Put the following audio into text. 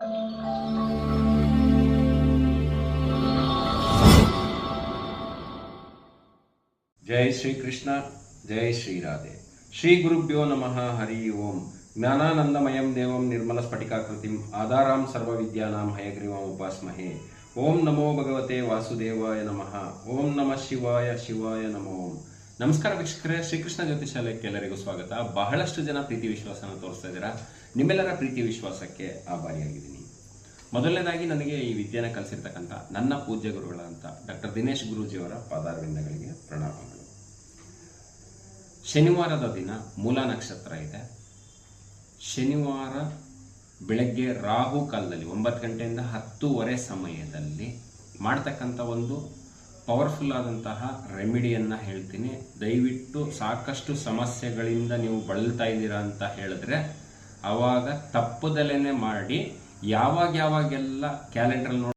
जय श्री कृष्ण, जय श्री राधे। श्री गुरुभ्यो नमः। हरि ओम। ज्ञानानंदमयं देवं निर्मलस्फटिकाकृतिम् आधारां सर्वविद्यानां हयग्रीवम् उपास्महे। ओम नमो भगवते वासुदेवाय नमः। ओम नमः ಶಿವಾಯ ಶಿವಾಯ ನಮೋ ಓಂ। ನಮಸ್ಕಾರ ವೀಕ್ಷಕರೇ, ಶ್ರೀಕೃಷ್ಣ ಜ್ಯೋತಿಷಾಲಯಕ್ಕೆ ಎಲ್ಲರಿಗೂ ಸ್ವಾಗತ. ಬಹಳಷ್ಟು ಜನ ಪ್ರೀತಿ ವಿಶ್ವಾಸನ ತೋರಿಸ್ತಾ ಇದ್ದೀರಾ. ನಿಮ್ಮೆಲ್ಲರ ಪ್ರೀತಿ ವಿಶ್ವಾಸಕ್ಕೆ ಆಭಾರಿಯಾಗಿದ್ದೀನಿ. ಮೊದಲನೇದಾಗಿ ನನಗೆ ಈ ವಿದ್ಯೆನ ಕಲಿಸಿರ್ತಕ್ಕಂಥ ನನ್ನ ಪೂಜ್ಯ ಗುರುಗಳಂತ ಡಾಕ್ಟರ್ ದಿನೇಶ್ ಗುರೂಜಿಯವರ ಪಾದಾರವಿಂದಗಳಿಗೆ ಪ್ರಣಾಮಗಳು. ಶನಿವಾರದ ದಿನ ಮೂಲ ನಕ್ಷತ್ರ ಇದೆ. ಶನಿವಾರ ಬೆಳಗ್ಗೆ ರಾಹು ಕಾಲದಲ್ಲಿ 9 ಗಂಟೆಯಿಂದ 10:30 ಸಮಯದಲ್ಲಿ ಮಾಡ್ತಕ್ಕಂಥ ಒಂದು ಪವರ್ಫುಲ್ ಆದಂತಹ ರೆಮಿಡಿಯನ್ನು ಹೇಳ್ತೀನಿ. ದಯವಿಟ್ಟು ಸಾಕಷ್ಟು ಸಮಸ್ಯೆಗಳಿಂದ ನೀವು ಬಳಲ್ತಾ ಇದ್ದೀರಾ ಅಂತ ಹೇಳಿದ್ರೆ ಆವಾಗ ತಪ್ಪದಲೇನೆ ಮಾಡಿ ಯಾವಾಗೆಲ್ಲ ಕ್ಯಾಲೆಂಡರ್